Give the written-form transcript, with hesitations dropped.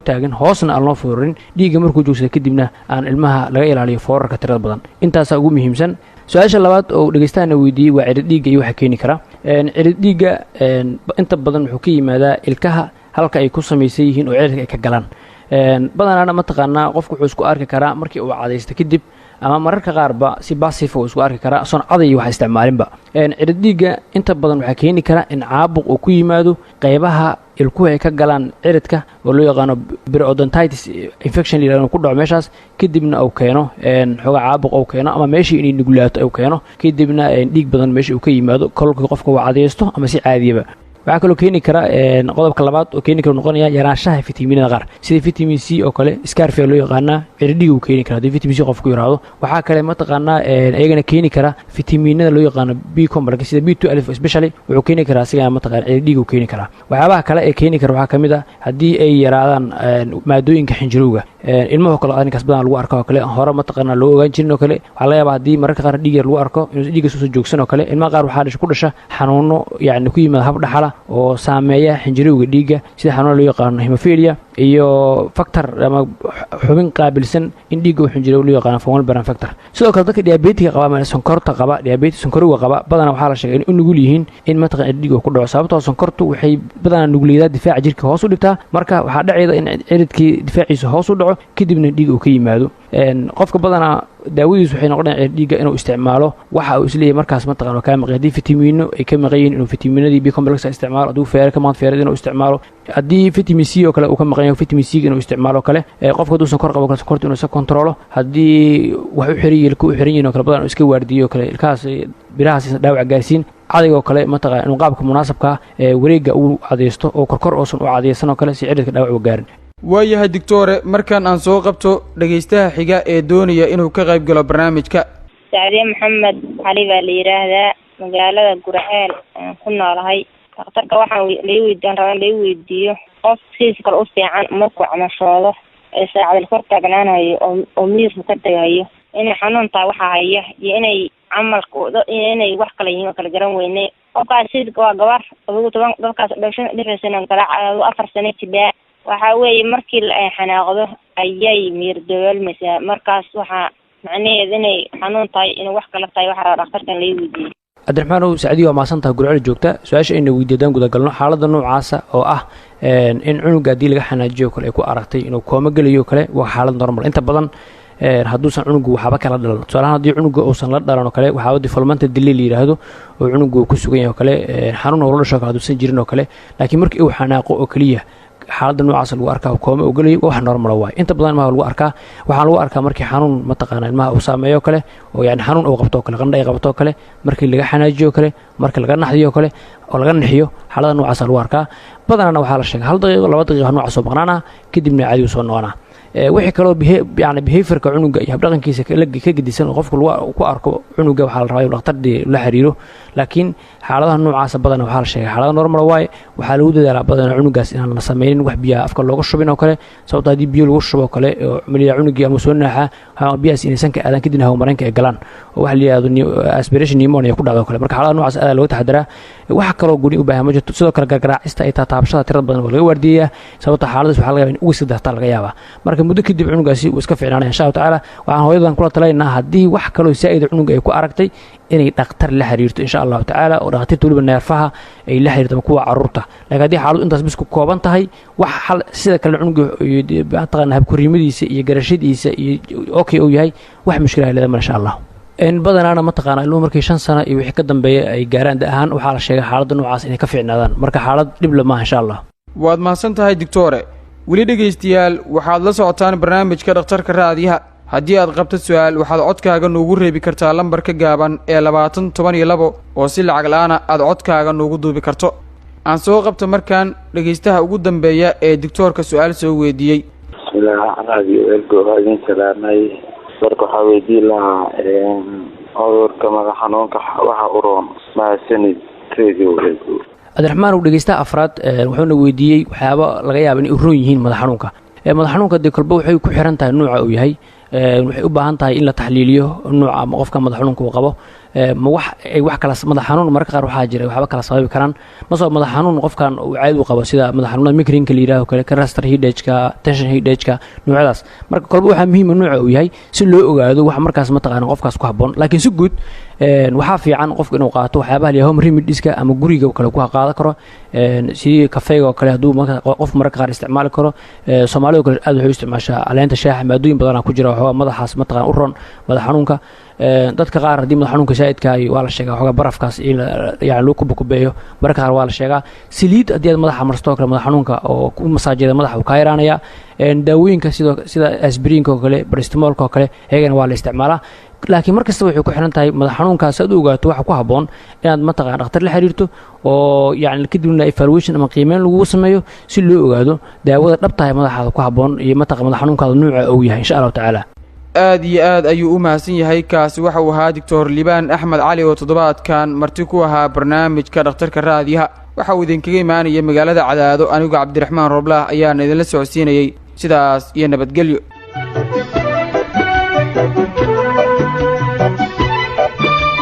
taagan hoosna aan loo foorin dhiigga markuu joogsado kadibna aan ilmaha laga ilaaliyo foorarka tirada badan intaasaa ugu muhiimsan su-aasha labaad oo dhegeystaana weydiiyey waa cirid dhiigga iyo waxa keeni kara cirid dhiigga inta badan wuxuu ka yimaadaa ilkaha halka ay ku samaysan yihiin oo ciridka ay ka galaan badanaana mataqaanaa qofku wuxuu isku arki karaa markii uu cadaysto kadib ama mararka qaarba si baasif uu isku arki karaa asoon caday wax isticmaalinba cirid dhiigga inta badan waxaa keeni kara in caabuq uu ku yimaado qaybaha ilkuhu ay ka galaan ciridka oo loo yaqaano periodontitis infection liilaano ku dhaco meeshaas kadibna uu keeno xogaa caabuq uu keeno ama meeshii inay nuglaato uu keeno kadibna dhiig badan meeshii uu ka yimaado kolkii qofka uu cadaysto ama si caadiyaba waxaa kaloo keeni kara qodobka labaad oo keeni kara noqonaya yaraanshaha fitamiinada qaar sida vitamin C oo kale scarfia loo yaqaanaa ciridhiga uu keeni kara haddii vitamin C qofku yiraahdo waxaa kale mataqaanaa iyagana keeni kara fitamiinada loo yaqaano B complex sida B12 especially wuxuu keeni karaa asiga mataqaanaa ciridhiga uu keeni karaa waxyaabaha kale ee keeni kara waxaa kamid ah haddii ay yaraadaan maadooyinka xinjirowga ilmaha kale arrinkaas badan lagu arko oo kale hore mataqaanaa loo ogaan jirin oo kale waxaa laga yaabaa haddii mararka qaar dhiig yar lagu arko inuu dhiigga soo joogsan oo kale ilmaha qaar waxaa ku dhasha xanuuno yacni ku yimaada hab dhaxala oo saameeya xinjirowga dhiigga sida xanuun loo yaqaano hemophilia iyo factor ama xubin qaabilsan in dhiigga uu xinjirow loo yaqaano fungal factor sidoo kale dadka diabetika qaba ama sonkorta qaba diabetes sonkorowga qaba badana waxaa la sheegay in u nugul yihiin in mataqaan dhiigga ku dhaco sababtoo sonkortu waxay badana nugleedaa difaaca jirka hoos u dhigtaa marka waxaa dhacayda in ciridkii difaaciisa hoos u dhaco kadibna dhiig uu ka yimaado qofka badana daawadiisu waxay noqonayaan dhiigga inuu isticmaalo waxa uu isleeyahay markaas mataqaan ka maqan haddii fitamiino ay ka maqan yihiin inuu fitamiinadii B complex isticmaalo hadduu feer ka maqan feerada inuu isticmaalo haddii vitamin C oo kale uu ka maqan yahay vitamin C inuu isticmaalo kale qofka hadduu sonkor qabo kale sonkorta inuu iska controlo haddii wax u xiran yihiin ku xiran yihiin oo kale badan iska waardiyo kale ilkaas birahaas dhaawac gaarsiin cadayga oo kale mataqaan inuu qaabka munaasabka wareegga uu cadaysto oo korkor oosan u cadaysan oo kale si ciridka dhaawac u gaarin waayahay doctore markaan aan soo qabto dhegaystaha xiga ee doonaya inuu ka qayb galo barnaamijka Saadiya Maxamed Cali baa la yiraahdaa magaalada Gurceel ku noolahay dhakhtarka waxaan la weydiiyo qof siis kale u fiican markuu camashoodo ee saacad kor taagnaanayo oo miirka ka tagayo inay xanuun tahay waxa haya iyo inay camalkooda inay wax kale yihiin kala garan weynay qofkaas siiska waa gabar ugu toban dadkaas dhashan dhiraysan kala 4 sano jibaa waxa weeye markii ay xanaaqdo ayay miir dawalmaysaa markaas waxa macnaheedu inay xanuun tahay in wax kala tahay waxa dhakhtarkan la weydiiyay Abdiraxmaan Saciidi waa maasantahay Gurceel joogta su'aasha inay weydiidaan guda galno xaaladda noocaas oo ah in cunuga hadii laga xanaajiyo kale ay ku aragtay inuu kooma galayo kale waa xaalad normal inta badan hadduusan cunugu waxba kala dhalan tusaalahaan haddii cunuga uusan la dhalan oo kale waxaa developmental delay la yiraahdo oo cunugu ku sugan yahay oo kale xanuun oo la dhasho kale hadduusan jirin oo kale laakiin markii uu xanaaqo oo kaliya xaaladda noocaas lagu arkaa kooma oo galay wax normal waay inta badan ma lagu arkaa waxa lagu arkaa markii xanuun mataqaanaa ilmaha uu saameeyo kale oo yani xanuun uu qabto kale qandhay qabto kale markii laga xanaajiyo kale markii laga naxdiyo kale oo laga naxiyo xaaladda noocaas lagu arkaa badanana waxa la sheegay 1 daqiiqo 2 daqiiqo noocaas soo baqnaana kadibna caadi u soo noqonaa wixii kale yani behaviorka cunuga iyo habdhaqankiisa ka gedisan oo qofku ku arko cunuga waxa la rabaa in dhakhtardi la xiriiro laakiin xaaladaha noocaas badan waxa la sheegay xaalada normal waay waxa lagu dadaalaa badan cunugaas inaan la sameeynin wax biyo afka looga shubin oo kale sababtoo haddii biyo lagu shubo kale oo miliya cunugii ama soo naaxa biyaas inaysan ka aadan kadibna hawo mareenka ay galaan oo wax la yiraahdo aspiration pneumonia ku dhacdo kale marka xaalada noocaas aad looga taxadiraa waxa kale oo guri u baahan ma jirto sidoo kale gargaraacista ay taabashada tirada badan oo laga waardiyaa sababtoo xaaladaas waxa laga yaabaa in ugu sadexta laga yaabaa marka muddo kadib cunugaasi uu iska fiicnaanaya insha Allah taala waxaan hooyadan kula taleenaa haddii wax kale oo saa'id cunuga ay ku aragtay inay dhakhtar la xiriirto insha Allah taala oo dhakhtarta waliba neerfaha ay la xiriirto kuwa carruurta laakiin haddii xaaladu intaas bis ku kooban tahay wax hal sida kale cunuga taqaan hab koriimadiisa iyo garashadiisa iyo okay uu yahay wax mushkil ah leedahay insha Allah in badanaana mataqaanaa ilmuhu markii 5 sano iyo wixii ka dambeeyay ay gaaraan ahaan waxa la sheegay xaaladda noocaas inay ka fiicnaadaan marka xaalad dhib lama insha Allah waad mahadsantahay doctore weli dhegaystayaal waxaad la socotaan barnaamijka dhakhtarka raadiyaha haddii aad qabto su'aal waxaad codkaaga noogu reebi kartaa lambarka gaaban ee 2012 oo si lacag la'aan aad codkaaga noogu duubi karto aan soo qabto markaan dhegaystaha ugu dambeeya ee doctorka su'aal soo weydiiyay bismillaahi salaamay marka waxa weydiin lahaa cudurka madax xanuunka waxa u roon maasanid radio Abdiraxmaan uu dhageysta afraad wuxuuna weydiiyay waxyaabo laga yaabo in ay roon yihiin madax xanuunka madax xanuunka waxay ku xiran tahay nooca uu yahay waxay u baahan tahay in la taxliiliyo nooca qofka madax xanuunka uu qabo ma wax ay wax kala madax xanuun marka qaar waxaa jira waxba kala sababi karaan ma soo madax xanuun qofkan uu caadi u qabo sida madax xanuunada migraine-ka la yiraahdo kale cluster headache-ka tension headache-ka noocyadaas marka kolba waxaa muhiim ah nooca uu yahay si loo ogaado wax markaas mataqaana qofkaas ku habboon laakiin si guud waxaa fiican qofka inuu qaato waxyaabaha la home remedies-ka ama guriga kale ku qaadan karo sidii kafeega oo kale hadduu qof marka qaar isticmaali karo Soomaalidu kale aad waxay u isticmaashaa caleenta shaaha maadooyin badan ku jira waxaa madaxaas mataqaan u roon madax xanuunka dadka qaar hadii madax xanuunka saa'idka ay waa la sheegaa xogaa barafkaas in yaani loo kubukubeeyo marka qaar waa la sheegaa saliid hadii aad madaxa marsto kale madax xanuunka oo ku masaajida madaxa ka yaraanaya daawooyinka sida aspirin-ka oo kale paracetamol-ka oo kale ayagana waa la isticmaalaa laakiin markasta waxay ku xiran tahay madax xanuunkaas aad u ogaato waxa ku habboon inaad mataqaan dhakhtar la xiriirto oo yaani kadibna evaluation ama qiimeyn lagu sameeyo si loo ogaado daawada dhabta ah madaxaada ku habboon iyo mataqaan madax xanuunkaada nooca uu yahay insha Allah taala aad iyo aad ayuu u mahadsan yahay kaasi waxa uu ahaa Dr. Liibaan Axmed Cali oo toddobaadkan marti ku ahaa barnaamijka dhakhtarka raadiyaha waxa uu idinkaga imaanayay magaalada Cadaado anigu Cabdiraxmaan Rooblah ayaan idinla socodsiinayay sidaas iyo nabadgelyo